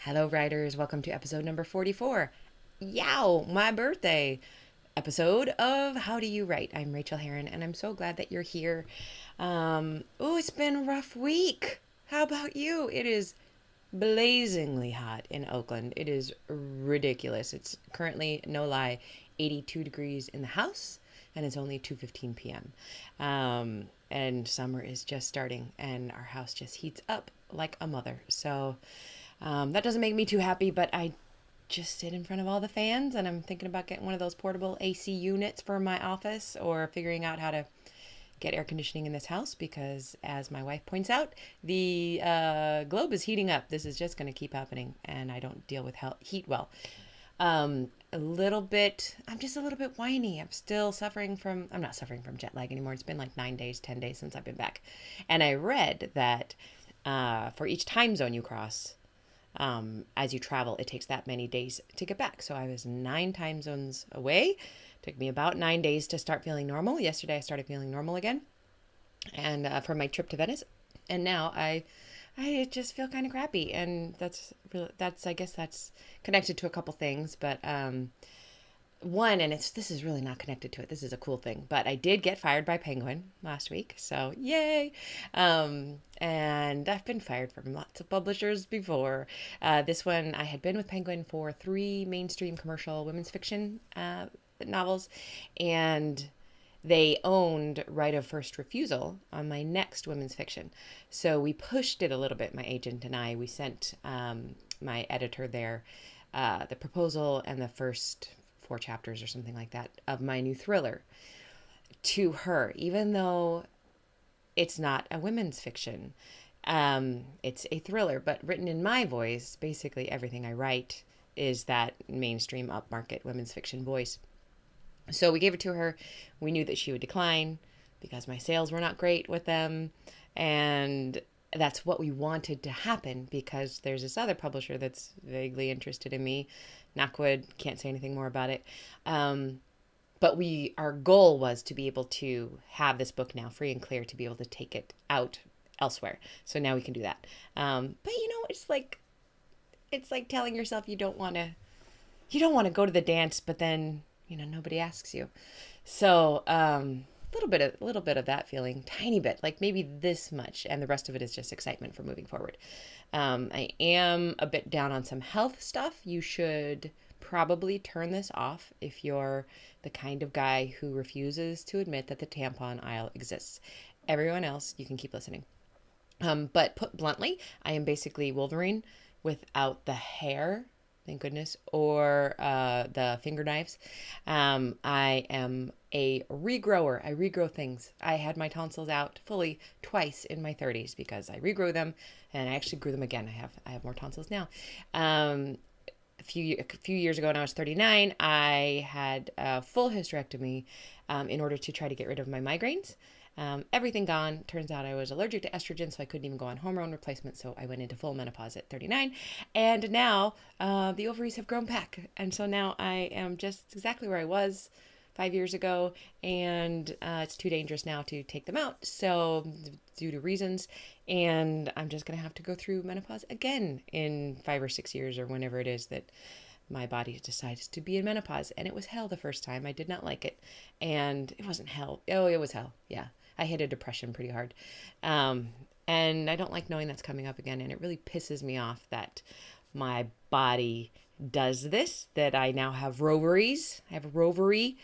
Hello, writers. Welcome to episode number 44. Yow, my birthday episode of How Do You Write? I'm Rachael Herron, and I'm so glad that you're here. It's been a rough week. How about you? It is blazingly hot in Oakland. It is ridiculous. It's currently, no lie, 82 degrees in the house, and it's only 2:15 p.m. And summer is just starting, and our house just heats up like a mother. So that doesn't make me too happy, but I just sit in front of all the fans, and I'm thinking about getting one of those portable AC units for my office, or figuring out how to get air conditioning in this house because, as my wife points out, the globe is heating up. This is just going to keep happening, and I don't deal with heat well. I'm just a little bit whiny. I'm not suffering from jet lag anymore. It's been like 9 days, 10 days since I've been back. And I read that for each time zone you cross, as you travel, it takes that many days to get back. So I was 9 time zones away. It took me about 9 days to start feeling normal. Yesterday I started feeling normal again, and for my trip to Venice, and now I just feel kind of crappy, and that's I guess that's connected to a couple things, but one, and this is really not connected to it. This is a cool thing, but I did get fired by Penguin last week, so yay! And I've been fired from lots of publishers before. This one, I had been with Penguin for 3 mainstream commercial women's fiction novels, and they owned right of first refusal on my next women's fiction. So we pushed it a little bit, my agent and I. We sent my editor there the proposal and the first 4 chapters or something like that of my new thriller to her, even though it's not a women's fiction. It's a thriller, but written in my voice. Basically, everything I write is that mainstream upmarket women's fiction voice. So we gave it to her. We knew that she would decline because my sales were not great with them. And that's what we wanted to happen, because there's this other publisher that's vaguely interested in me. Knockwood, can't say anything more about it. But our goal was to be able to have this book now free and clear, to be able to take it out elsewhere. So now we can do that. But it's like telling yourself you don't want to go to the dance, but then nobody asks you. So a little bit of that feeling, tiny bit, like maybe this much, and the rest of it is just excitement for moving forward. I am a bit down on some health stuff. You should probably turn this off if you're the kind of guy who refuses to admit that the tampon aisle exists. Everyone else, you can keep listening. But put bluntly, I am basically Wolverine without the hair, thank goodness, or the finger knives. I am a regrower. I regrow things. I had my tonsils out fully twice in my 30s because I regrew them, and I actually grew them again. I have more tonsils now. A few years ago, when I was 39, I had a full hysterectomy in order to try to get rid of my migraines. Everything gone. Turns out I was allergic to estrogen, so I couldn't even go on hormone replacement. So I went into full menopause at 39. And now the ovaries have grown back. And so now I am just exactly where I was 5 years ago. And it's too dangerous now to take them out. So due to reasons. And I'm just going to have to go through menopause again in 5 or 6 years, or whenever it is that my body decides to be in menopause. And it was hell the first time. I did not like it. And it wasn't hell. Oh, it was hell. Yeah. I hit a depression pretty hard. And I don't like knowing that's coming up again. And it really pisses me off that my body does this, that I now have rovaries. I have a rovary.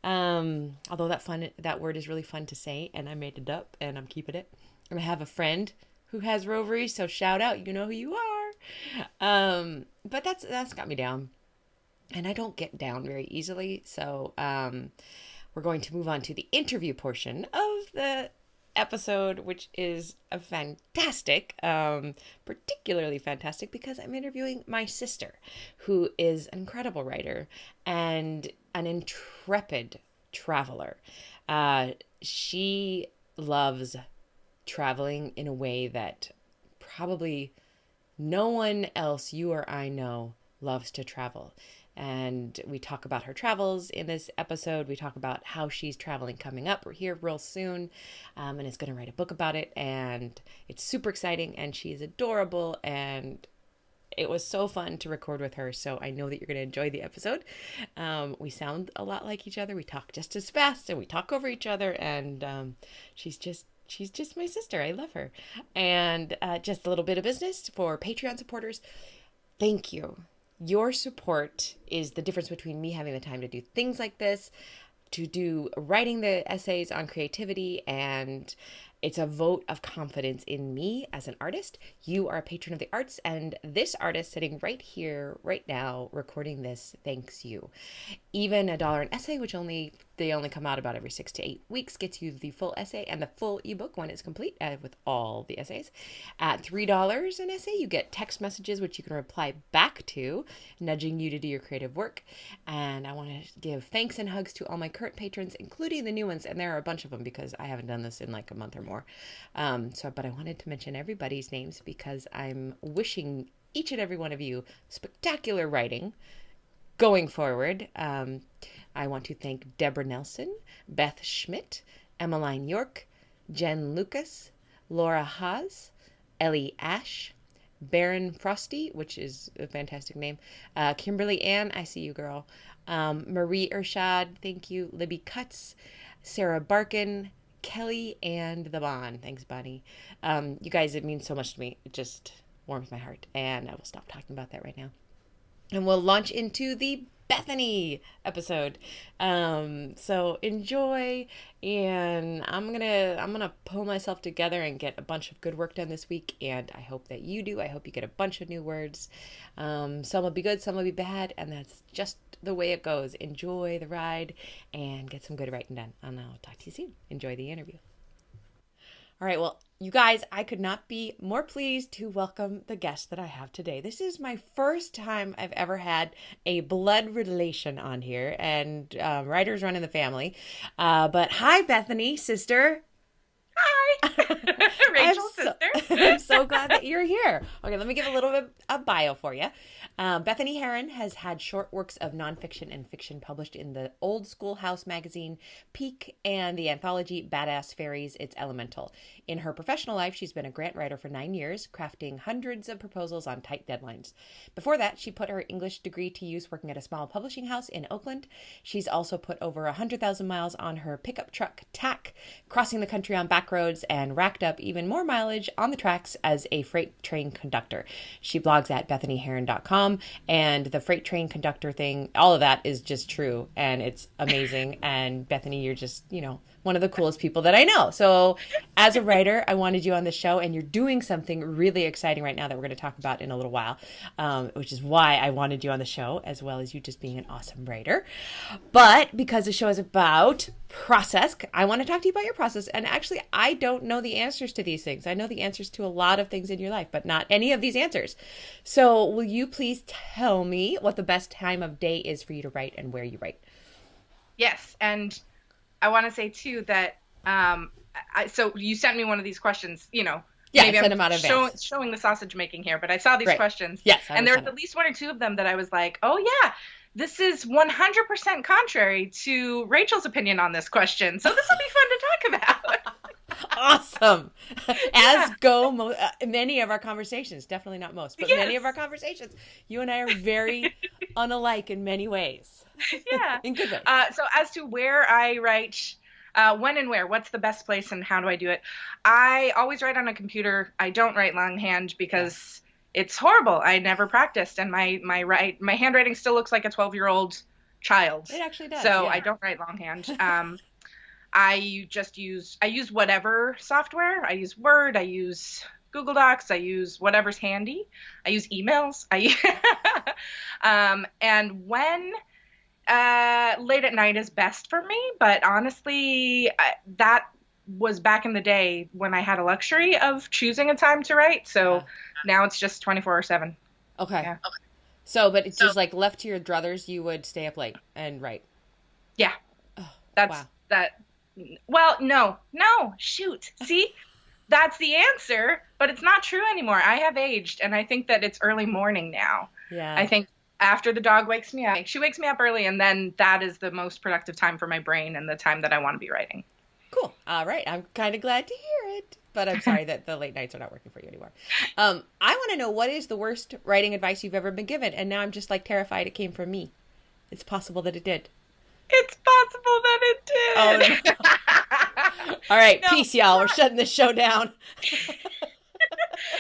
Although that word is really fun to say, and I made it up and I'm keeping it. And I have a friend who has rovaries, so shout out, you know who you are. But that's got me down. And I don't get down very easily. So, we're going to move on to the interview portion of the episode, which is a fantastic, particularly fantastic because I'm interviewing my sister, who is an incredible writer and an intrepid traveler. She loves traveling in a way that probably no one else you or I know loves to travel. And we talk about her travels in this episode. We talk about how she's traveling coming up. We're here real soon, and is going to write a book about it. And it's super exciting, and she's adorable. And it was so fun to record with her. So I know that you're going to enjoy the episode. We sound a lot like each other. We talk just as fast and we talk over each other. And she's just my sister. I love her. And just a little bit of business for Patreon supporters. Thank you. Your support is the difference between me having the time to do things like this, to do writing the essays on creativity, and it's a vote of confidence in me as an artist. You are a patron of the arts, and this artist sitting right here, right now, recording this, thanks you. Even $1 an essay, which they only come out about every 6 to 8 weeks, gets you the full essay and the full ebook when it's complete with all the essays. At $3 an essay, you get text messages, which you can reply back to, nudging you to do your creative work. And I want to give thanks and hugs to all my current patrons, including the new ones. And there are a bunch of them because I haven't done this in like a month or more. But I wanted to mention everybody's names because I'm wishing each and every one of you spectacular writing going forward. I want to thank Deborah Nelson, Beth Schmidt, Emmeline York, Jen Lucas, Laura Haas, Ellie Ash, Baron Frosty, which is a fantastic name, Kimberly Ann, I see you, girl, Marie Ershad, thank you, Libby Cutts, Sarah Barkin, Kelly, and the Bon. Thanks, Bonnie. You guys, it means so much to me. It just warms my heart, and I will stop talking about that right now. And we'll launch into the Bethany episode. So enjoy, and I'm gonna pull myself together and get a bunch of good work done this week, and I hope that you do. I hope you get a bunch of new words. Some will be good, some will be bad, and that's just the way it goes. Enjoy the ride and get some good writing done. And I'll talk to you soon. Enjoy the interview. All right, well, you guys, I could not be more pleased to welcome the guest that I have today. This is my first time I've ever had a blood relation on here, and writers run in the family. But hi, Bethany, sister. Hi, Rachel, sister. I'm so glad that you're here. Okay, let me give a little bit of bio for you. Bethany Herron has had short works of nonfiction and fiction published in the Old Schoolhouse magazine, Peak, and the anthology Badass Fairies, It's Elemental. In her professional life, she's been a grant writer for 9 years, crafting hundreds of proposals on tight deadlines. Before that, she put her English degree to use working at a small publishing house in Oakland. She's also put over 100,000 miles on her pickup truck, Tack, crossing the country on back roads, and racked up even more mileage on the tracks as a freight train conductor. She blogs at BethanyHerron.com, and the freight train conductor thing, all of that is just true, and it's amazing. And Bethany, you're just, one of the coolest people that I know. So as a writer, I wanted you on the show, and you're doing something really exciting right now that we're going to talk about in a little while, which is why I wanted you on the show, as well as you just being an awesome writer. But because the show is about process, I want to talk to you about your process. And actually, I don't know the answers to these things. I know the answers to a lot of things in your life, but not any of these answers. So will you please tell me what the best time of day is for you to write and where you write? Yes, and I want to say too that so you sent me one of these questions, Yeah, maybe I sent them out of advance. Showing the sausage making here, but I saw these questions. Yes, and there was at least one or two of them that I was like, oh yeah, this is 100% contrary to Rachel's opinion on this question. So this will be fun to talk about. Awesome. As go many of our conversations, definitely not most, but many of our conversations, you and I are very unalike in many ways. Yeah. In good ways. So as to where I write, when and where, what's the best place and how do I do it? I always write on a computer. I don't write longhand because it's horrible. I never practiced, and my handwriting still looks like a 12-year-old child. It actually does. So I don't write longhand. I use whatever software. I use Word. I use Google Docs. I use whatever's handy. I use emails. And when late at night is best for me, but honestly, that was back in the day when I had a luxury of choosing a time to write. So now it's just 24/7. Okay. Yeah. Okay. So, but it's just like left to your druthers, you would stay up late and write. Yeah. Oh, That's that. Well, no, shoot. See, that's the answer, but it's not true anymore. I have aged, and I think that it's early morning now. Yeah. I think after the dog wakes me up, she wakes me up early, and then that is the most productive time for my brain and the time that I want to be writing. Cool. All right. I'm kind of glad to hear it. But I'm sorry that the late nights are not working for you anymore. I want to know, what is the worst writing advice you've ever been given? And now I'm just like terrified it came from me. It's possible that it did. It's possible that it did. Oh, no. All right, No, peace, y'all. We're shutting this show down.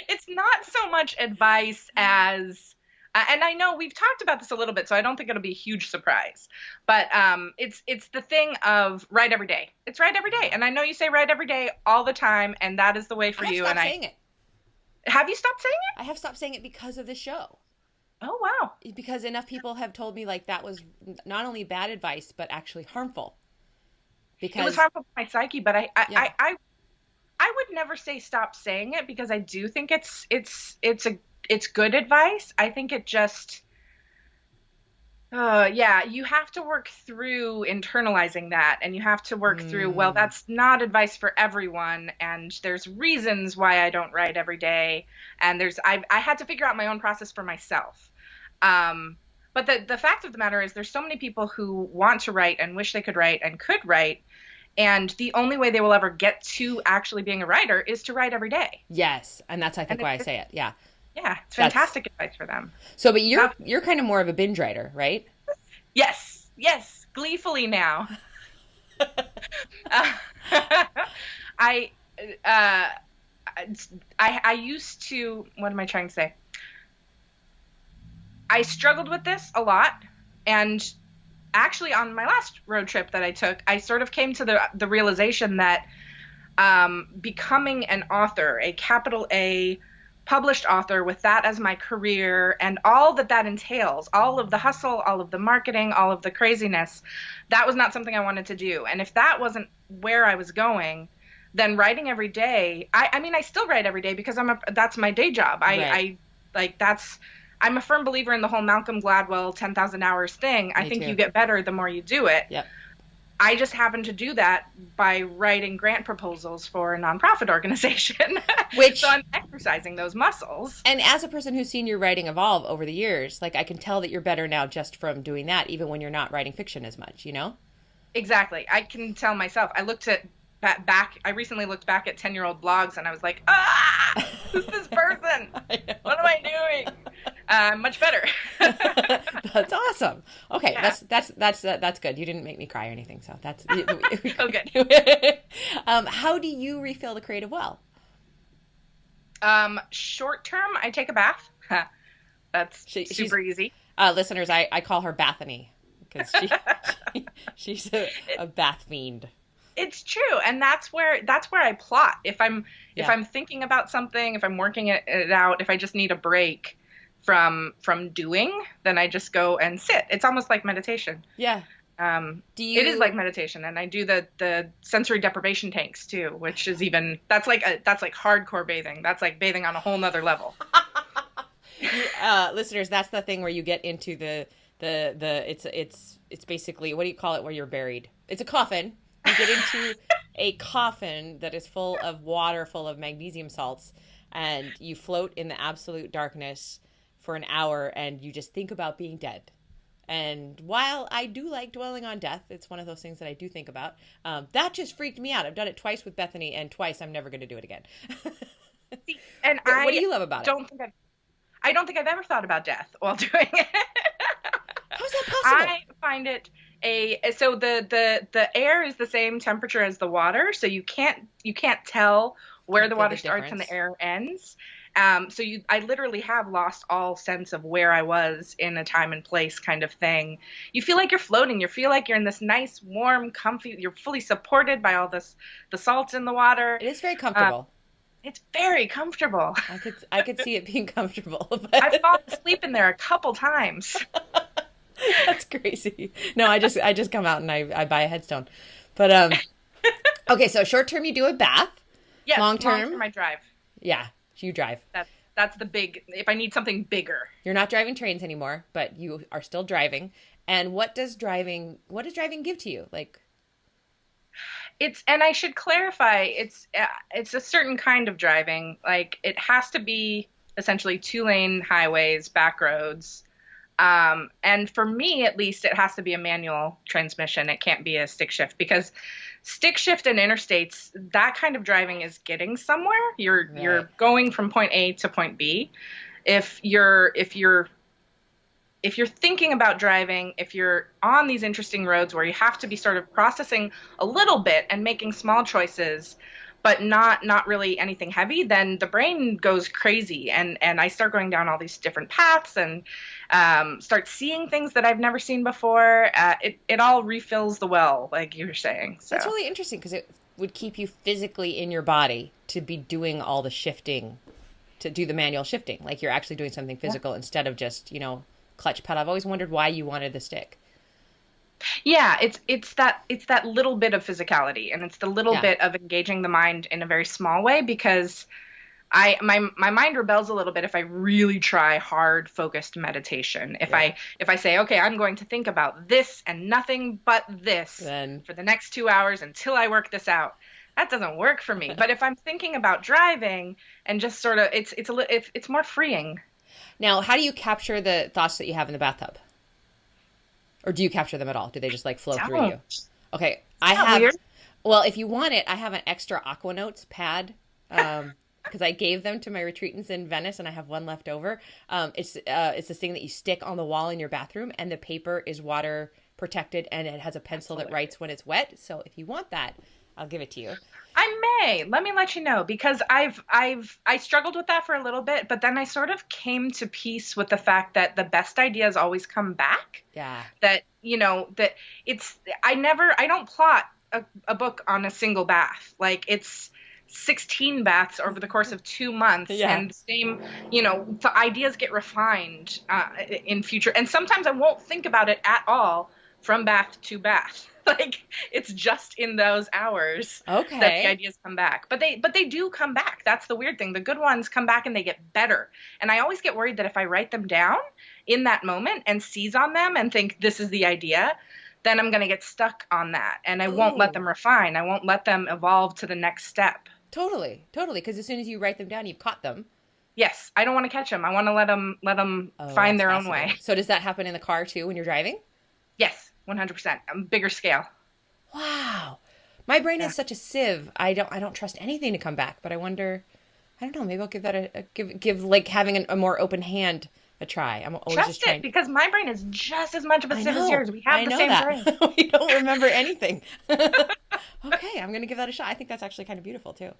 it's not so much advice as, and I know we've talked about this a little bit, so I don't think it'll be a huge surprise. But it's the thing of write every day. It's write every day, and I know you say write every day all the time, and that is the way for you. I've stopped saying it. Have you stopped saying it? I have stopped saying it because of this show. Oh, wow. Because enough people have told me like that was not only bad advice, but actually harmful. Because it was harmful to my psyche, but I would never say stop saying it, because I do think it's good advice. I think it just, you have to work through internalizing that, and you have to work through, well, that's not advice for everyone, and there's reasons why I don't write every day, and I had to figure out my own process for myself. But the fact of the matter is there's so many people who want to write and wish they could write and could write, and the only way they will ever get to actually being a writer is to write every day. Yes, and that's, I think, why I say it. Yeah. Yeah, it's fantastic advice for them. So, but you're kind of more of a binge writer, right? Yes, gleefully now. I used to, what am I trying to say? I struggled with this a lot, and actually on my last road trip that I took, I sort of came to the realization that becoming an author, a capital A published author with that as my career and all that entails, all of the hustle, all of the marketing, all of the craziness, that was not something I wanted to do. And if that wasn't where I was going, then writing every day, I mean, I still write every day because that's my day job. Right. I'm a firm believer in the whole Malcolm Gladwell 10,000 hours thing. I think you get better the more you do it. Yep. I just happen to do that by writing grant proposals for a nonprofit organization. So I'm exercising those muscles. And as a person who's seen your writing evolve over the years, like I can tell that you're better now just from doing that, even when you're not writing fiction as much, you know? Exactly. I can tell myself. I recently looked back at 10-year-old blogs, and I was like, who's this person? What am I doing? Much better. That's awesome. Okay, yeah. That's good. You didn't make me cry or anything, so that's oh, good. How do you refill the creative well? Short term, I take a bath. That's super easy. Listeners, I call her Bethany because she's a bath fiend. It's true, and that's where I plot. If I'm thinking about something, if I'm working it out, if I just need a break from doing, then I just go and sit. It's almost like meditation. Yeah. It is like meditation, and I do the sensory deprivation tanks too, which is that's like hardcore bathing. That's like bathing on a whole nother level. Listeners, that's the thing where you get into it's basically, what do you call it, where you're buried? It's a coffin. You get into a coffin that is full of water, full of magnesium salts, and you float in the absolute darkness for an hour, and you just think about being dead. And while I do like dwelling on death, it's one of those things that I do think about. That just freaked me out. I've done it twice with Bethany, and twice I'm never going to do it again. And what do you love about it? I don't think I've ever thought about death while doing it. How is that possible? I find it so the air is the same temperature as the water, so you can't tell where the water starts and the air ends. So I literally have lost all sense of where I was in a time and place kind of thing. You feel like you're floating. You feel like you're in this nice, warm, comfy. You're fully supported by all the salts in the water. It is very comfortable. It's very comfortable. I could see it being comfortable. But... I've fallen asleep in there a couple times. That's crazy. No, I just come out and I buy a headstone. But okay, so short term you do a bath. Yes, long term I drive. Yeah, you drive. That's the big, if I need something bigger. You're not driving trains anymore, but you are still driving. And what does driving give to you? Like, and I should clarify, it's a certain kind of driving. Like, it has to be essentially 2-lane highways, back roads. And for me, at least, it has to be a manual transmission. It can't be a stick shift, because stick shift and interstates, that kind of driving is getting somewhere. Right. You're going from point A to point B. If you're thinking about driving, if you're on these interesting roads where you have to be sort of processing a little bit and making small choices, but not really anything heavy, then the brain goes crazy, and I start going down all these different paths, and start seeing things that I've never seen before. It all refills the well, like you were saying. So That's really interesting because it would keep you physically in your body to be doing all the shifting, to do the manual shifting. Like you're actually doing something physical instead of just, clutch pedal. I've always wondered why you wanted the stick. yeah, it's that little bit of physicality, and it's the little Yeah. bit of engaging the mind in a very small way, because my mind rebels a little bit if I really try hard focused meditation. Yeah. If I say, okay, I'm going to think about this and nothing but this Then, for the next 2 hours until I work this out, that doesn't work for me. But if I'm thinking about driving and just sort of, it's more freeing. now, how do you capture the thoughts that you have in the bathtub? Or do you capture them at all? Do they just like flow through you? Don't. Okay. Isn't that weird? Well, if you want it, I have an extra Aqua Notes pad. Because I gave them to my retreatants in Venice, and I have one left over. It's this thing that you stick on the wall in your bathroom, and the paper is water protected, and it has a pencil that writes when it's wet. So if you want that, I'll give it to you. I may. Let me let you know, because I struggled with that for a little bit, but then I sort of came to peace with the fact that the best ideas always come back. Yeah. That, that I don't plot a book on a single bath. Like, it's 16 baths over the course of 2 months. Yeah. And the same, the ideas get refined in future. And sometimes I won't think about it at all from bath to bath. Like, it's just in those hours that the ideas come back. But they do come back. That's the weird thing. The good ones come back and they get better. And I always get worried that if I write them down in that moment and seize on them and think this is the idea, then I'm going to get stuck on that. And I won't let them refine. I won't let them evolve to the next step. Totally. Because as soon as you write them down, you've caught them. Yes, I don't want to catch them. I want to let them find their own way. So does that happen in the car too when you're driving? Yes, 100%. Bigger scale. Wow. My brain is such a sieve. I don't trust anything to come back, but I wonder, I don't know, maybe I'll give that give like having a more open hand a try. I'm always Trust just trying. it, because my brain is just as much of a sieve as yours. We have the same brain. We don't remember anything. Okay, I'm going to give that a shot. I think that's actually kind of beautiful too.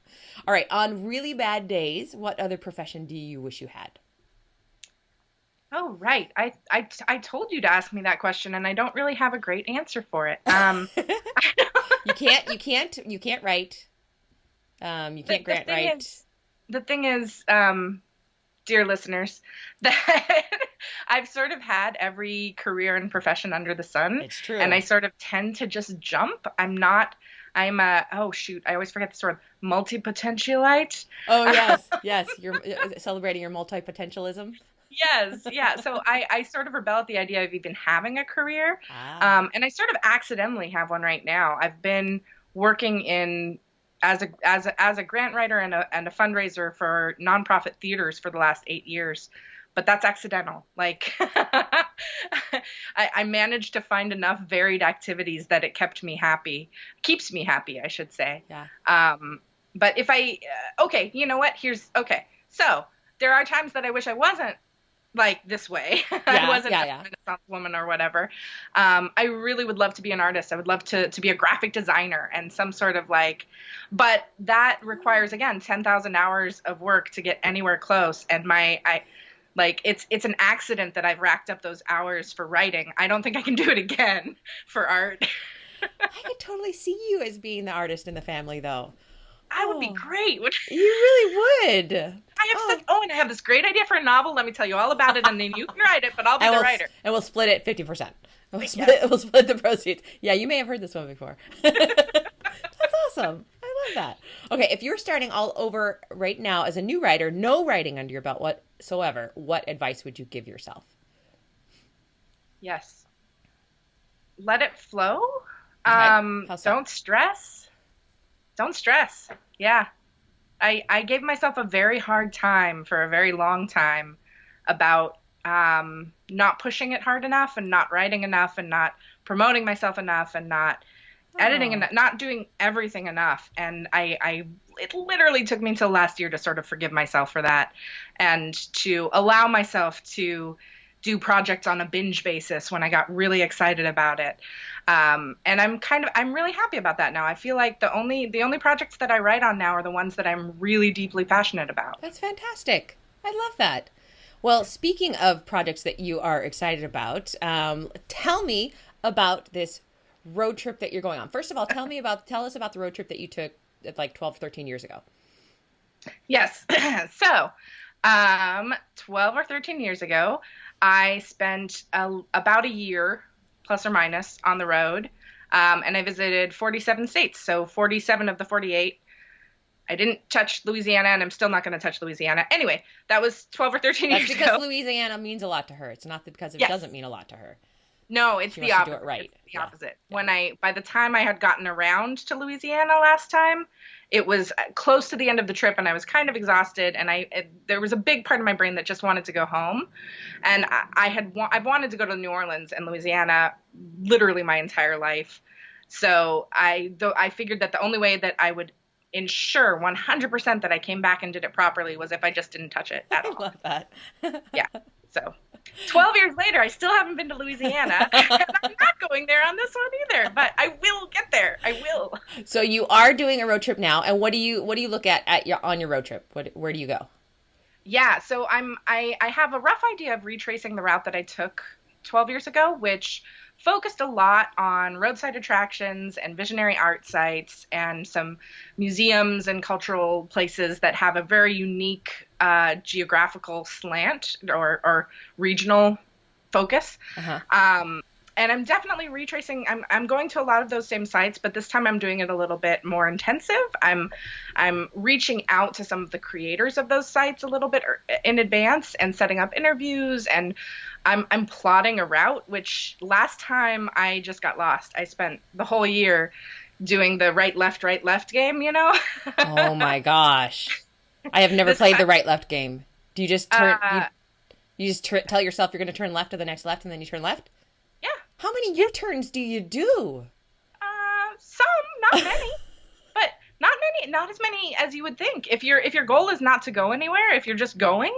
All right, on really bad days, what other profession do you wish you had? Oh, right. I told you to ask me that question, and I don't really have a great answer for it. You can't write. You can't grant write. The thing is, dear listeners, that I've sort of had every career and profession under the sun. It's true. And I sort of tend to just jump. I'm oh shoot, I always forget this word, multi-potentialite. Oh, yes. You're celebrating your multi-potentialism. Yes, yeah. So I sort of rebel at the idea of even having a career. And I sort of accidentally have one right now. I've been working as a grant writer and a fundraiser for nonprofit theaters for the last 8 years. But that's accidental. Like, I managed to find enough varied activities that it keeps me happy, I should say. Yeah. But if okay, you know what? So there are times that I wish I wasn't like this way. I wasn't a Renaissance woman or whatever. I really would love to be an artist. I would love to be a graphic designer and some sort of but that requires, again, 10,000 hours of work to get anywhere close. And it's an accident that I've racked up those hours for writing. I don't think I can do it again for art. I could totally see you as being the artist in the family, though. I would be great. You really would. And I have this great idea for a novel. Let me tell you all about it, and then you can write it, but I'll be the writer. And we'll split it 50%. We'll split the proceeds. Yeah, you may have heard this one before. That's awesome. I love that. Okay, if you're starting all over right now as a new writer, no writing under your belt whatsoever, what advice would you give yourself? Yes. Let it flow. Okay. How so? Don't stress. Yeah. I gave myself a very hard time for a very long time about not pushing it hard enough and not writing enough and not promoting myself enough and not, editing and Oh, not doing everything enough. And it literally took me until last year to sort of forgive myself for that and to allow myself to do projects on a binge basis when I got really excited about it. And I'm really happy about that now. I feel like the only projects that I write on now are the ones that I'm really deeply passionate about. that's fantastic. I love that. Well, speaking of projects that you are excited about, tell me about this road trip that you're going on. First of all, tell us about the road trip that you took like 12, 13 years ago. Yes. So, 12 or 13 years ago, I spent about a year, plus or minus, on the road, and I visited 47 states. So 47 of the 48. I didn't touch Louisiana, and I'm still not going to touch Louisiana. Anyway, that was 12 or 13 That's years because ago. Louisiana means a lot to her. It's not because it Yes. doesn't mean a lot to her. No, it's She the wants to do opposite. it right. It's the Yeah. opposite. Yeah. By the time I had gotten around to Louisiana last time, it was close to the end of the trip, and I was kind of exhausted, and there was a big part of my brain that just wanted to go home, and I've wanted to go to New Orleans and Louisiana literally my entire life, so I figured that the only way that I would ensure 100% that I came back and did it properly was if I just didn't touch it at I all. love that. Yeah. So 12 years later, I still haven't been to Louisiana, and I'm not going there on this one either, but I will get there. I will. So you are doing a road trip now, and what do you look at on your road trip? Where do you go? Yeah, so I have a rough idea of retracing the route that I took 12 years ago, which focused a lot on roadside attractions and visionary art sites and some museums and cultural places that have a very unique geographical slant or regional focus. Uh-huh. And I'm definitely retracing. I'm going to a lot of those same sites, but this time I'm doing it a little bit more intensive. I'm reaching out to some of the creators of those sites a little bit in advance and setting up interviews, and I'm plotting a route, which last time I just got lost. I spent the whole year doing the right left game, you know? Oh my gosh. I have never This played the time, right left game. Do you just turn uh, you just tell yourself you're going to turn left to the next left and then you turn left? yeah, How many U-turns do you do? some, not many, but not as many as you would think. If your goal is not to go anywhere, if you're just going,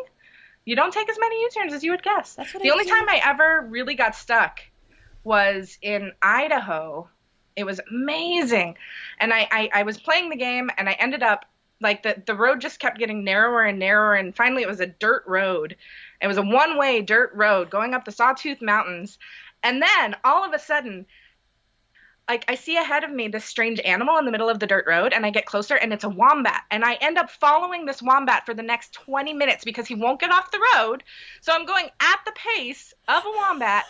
you don't take as many U-turns as you would guess. That's what The I only do. time I ever really got stuck was in Idaho. It was amazing. And I was playing the game, and I ended up, like, the road just kept getting narrower and narrower, and finally it was a dirt road. It was a one-way dirt road going up the Sawtooth Mountains. And then, all of a sudden, like, I see ahead of me this strange animal in the middle of the dirt road, and I get closer, and it's a wombat. And I end up following this wombat for the next 20 minutes because he won't get off the road. So I'm going at the pace of a wombat.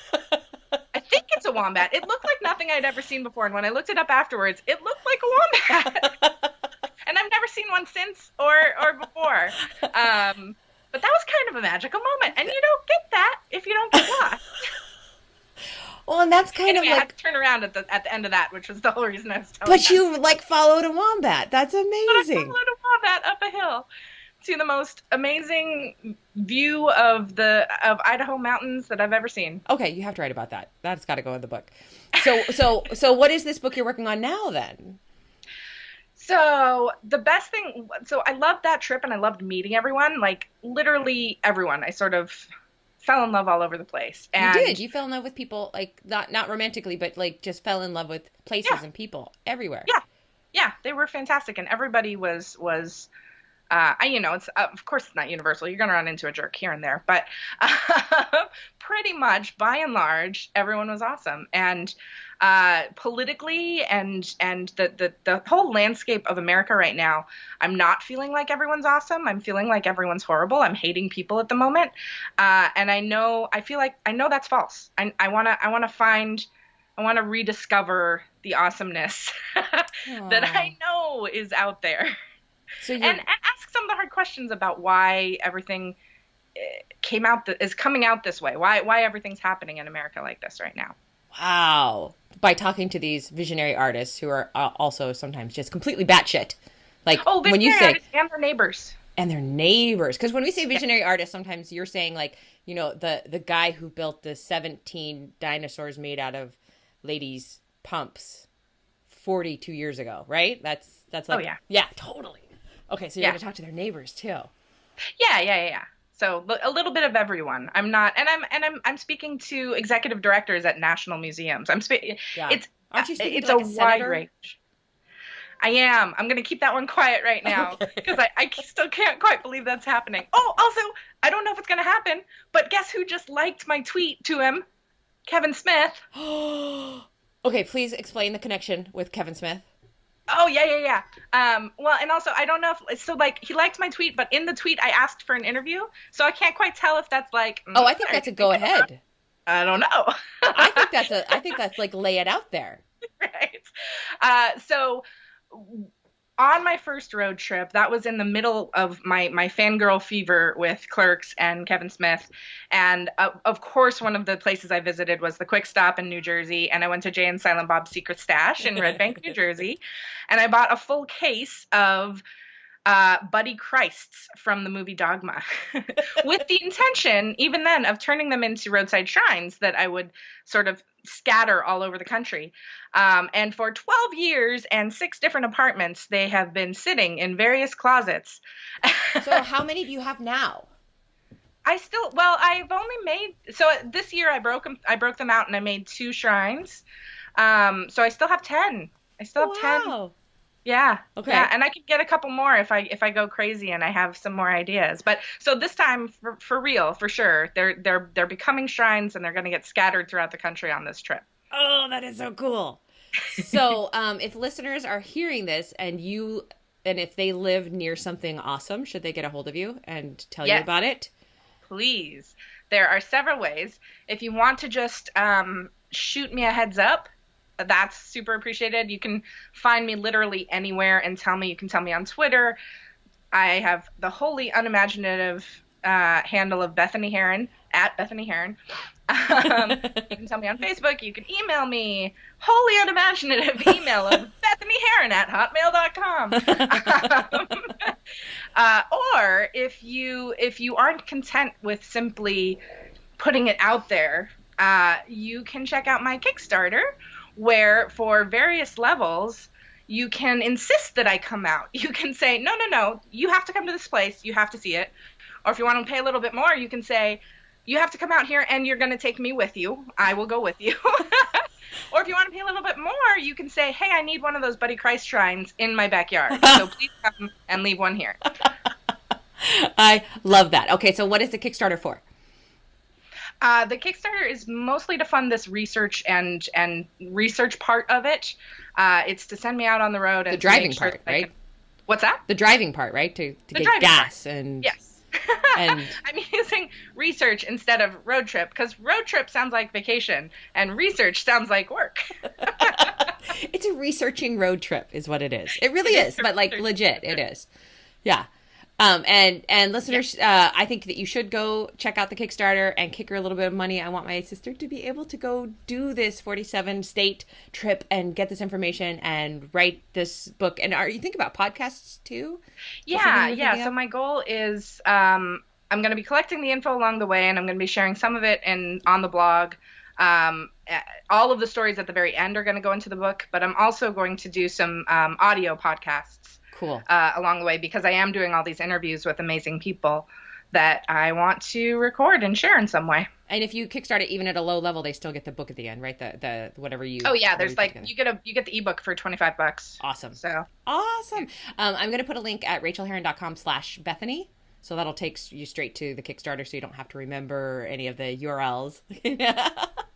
I think it's a wombat. It looked like nothing I'd ever seen before, and when I looked it up afterwards, it looked like a wombat. And I've never seen one since or before. But that was kind of a magical moment, and you don't get that if you don't get lost. Well, and that's kind Anyway, of I had like, to turn around at the end of that, which was the whole reason I was telling but you. you like followed a wombat. That's But I amazing. followed a wombat up a hill to the most amazing view of Idaho mountains that I've ever seen. Okay, you have to write about that. That's got to go in the book. So what is this book you're working on now then? So the best thing, so I loved that trip and I loved meeting everyone, like literally everyone. I sort of fell in love all over the place. And You did. You fell in love with people, like not romantically, but like just fell in love with places yeah, and people everywhere. yeah, they were fantastic, and everybody was it's of course it's not universal. You're gonna run into a jerk here and there, but pretty much by and large, everyone was awesome. And politically and the whole landscape of America right now, I'm not feeling like everyone's awesome. I'm feeling like everyone's horrible. I'm hating people at the moment, and I feel like I know that's false. I want to rediscover the awesomeness that Aw. I know is out there, So and you're ask some of the hard questions about why everything is coming out this way. Why everything's happening in America like this right now. wow. By talking to these visionary artists who are also sometimes just completely batshit. Like Oh, when you visionary say, artists and their neighbors. and their neighbors. Because when we say Yeah. visionary artists, sometimes you're saying like, the guy who built the 17 dinosaurs made out of ladies' pumps 42 years ago, right? That's like, Oh yeah. yeah, totally. Okay, so you're Yeah. going to talk to their neighbors too. Yeah. So a little bit of everyone. I'm not, and I'm speaking to executive directors at national museums. Yeah. It's Aren't you speaking it's to a like a wide senator? range. I am. I'm gonna keep that one quiet right now Okay. because I still can't quite believe that's happening. Oh, also, I don't know if it's gonna happen, but guess who just liked my tweet to him? Kevin Smith. Okay, please explain the connection with Kevin Smith. Oh yeah. Well, and also I don't know if so like he liked my tweet, but in the tweet I asked for an interview, so I can't quite tell if that's like. Oh, I think that's a go ahead. I don't know. I think that's like lay it out there. Right. So on my first road trip, that was in the middle of my fangirl fever with Clerks and Kevin Smith. And of course, one of the places I visited was the Quick Stop in New Jersey. And I went to Jay and Silent Bob's Secret Stash in Red Bank, New Jersey. And I bought a full case of Buddy Christs from the movie Dogma, with the intention, even then, of turning them into roadside shrines that I would sort of scatter all over the country. And for 12 years and 6 different apartments, they have been sitting in various closets. So how many do you have now? I've only made, so this year I broke them out and I made 2 shrines. So I still have 10. I still have 10. Wow. Yeah. Okay. Yeah, and I could get a couple more if I go crazy and I have some more ideas. But so this time for real, for sure, they're becoming shrines and they're going to get scattered throughout the country on this trip. Oh, that is so cool. So, if listeners are hearing this and if they live near something awesome, should they get a hold of you and tell you about it? Please. There are several ways. If you want to just shoot me a heads up, that's super appreciated. You can find me literally anywhere and tell me. You can tell me on Twitter. I have the wholly unimaginative handle of Bethany Herron, at Bethany Herron. You can tell me on Facebook. You can email me, wholly unimaginative email of BethanyHerron@hotmail.com. Or if you aren't content with simply putting it out there, you can check out my Kickstarter, where for various levels, you can insist that I come out. You can say, no, you have to come to this place. You have to see it. Or if you want to pay a little bit more, you can say, you have to come out here and you're going to take me with you. I will go with you. Or if you want to pay a little bit more, you can say, hey, I need one of those Buddy Christ shrines in my backyard. So please come and leave one here. I love that. Okay, so what is the Kickstarter for? The Kickstarter is mostly to fund this research and research part of it. It's to send me out on the road and the driving part, right? What's that? The driving part, right? To get gas part. And yes. And I'm using research instead of road trip because road trip sounds like vacation and research sounds like work. It's a researching road trip, is what it is. It really is, but like legit, it is. Yeah. And listeners, I think that you should go check out the Kickstarter and kick her a little bit of money. I want my sister to be able to go do this 47 state trip and get this information and write this book. And are you thinking about podcasts too? Yeah. So my goal is I'm going to be collecting the info along the way, and I'm going to be sharing some of it on the blog. All of the stories at the very end are going to go into the book, but I'm also going to do some audio podcasts. Cool. Along the way, because I am doing all these interviews with amazing people that I want to record and share in some way. And if you kickstart it even at a low level, they still get the book at the end, right? The whatever you. Oh yeah, there's like you get the ebook for $25. Awesome. So awesome. I'm gonna put a link at rachelherron.com/Bethany. So that'll take you straight to the Kickstarter, so you don't have to remember any of the URLs.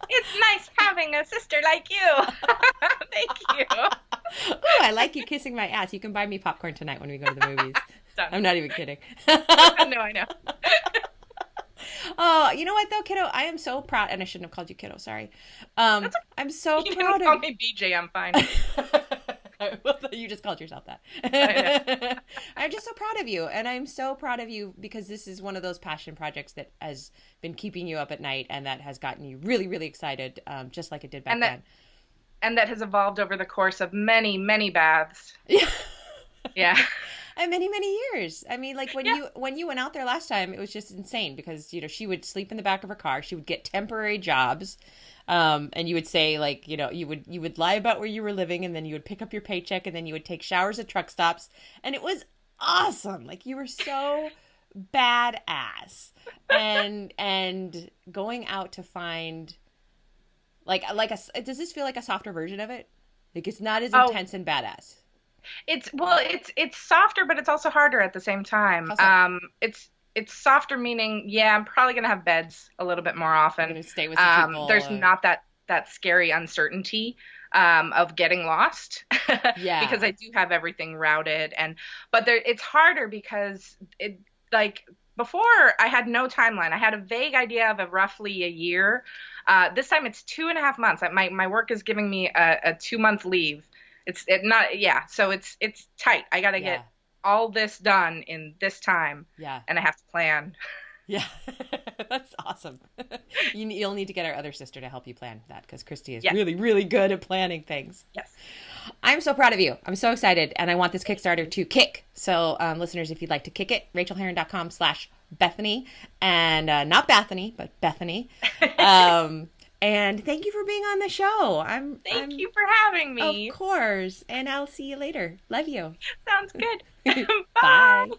It's nice having a sister like you. Thank you. Oh, I like you kissing my ass. You can buy me popcorn tonight when we go to the movies. I'm not even kidding. No, I know. Oh, you know what though, kiddo? I am so proud, and I shouldn't have called you kiddo. Sorry. I'm so you proud of. Call me BJ. I'm fine. You just called yourself that. I'm just so proud of you, and I'm so proud of you because this is one of those passion projects that has been keeping you up at night, and that has gotten you really, really excited, just like it did back then. And that has evolved over the course of many, many baths. Yeah. And many, many years. I mean, like Yeah. when you went out there last time, it was just insane because, you know, she would sleep in the back of her car. She would get temporary jobs. And you would say like, you know, you would lie about where you were living, and then you would pick up your paycheck, and then you would take showers at truck stops. And it was awesome. Like you were so badass. And going out to find does this feel like a softer version of it? Like it's not as Oh, intense and badass. it's softer, but it's also harder at the same time. How so? It's softer meaning, yeah, I'm probably gonna have beds a little bit more You're often. gonna stay with some people. There's not that scary uncertainty of getting lost because Yeah, I do have everything routed, but it's harder because it like before I had no timeline. I had a vague idea of a roughly a year. This time it's 2.5 months. My work is giving me a 2 month leave. Not, yeah, so it's tight. I gotta yeah, get all this done in this time, yeah, and I have to plan. yeah. That's awesome. You'll need to get our other sister to help you plan that because Christy is Yes, really, really good at planning things. yes. I'm so proud of you. I'm so excited, and I want this Kickstarter to kick. So, listeners, if you'd like to kick it, RachelHerron.com/Bethany, and not Bethany, but Bethany. And thank you for being on the show. Thank I'm, you for having of me. course, and I'll see you later. Love you. Sounds good. Bye. Bye.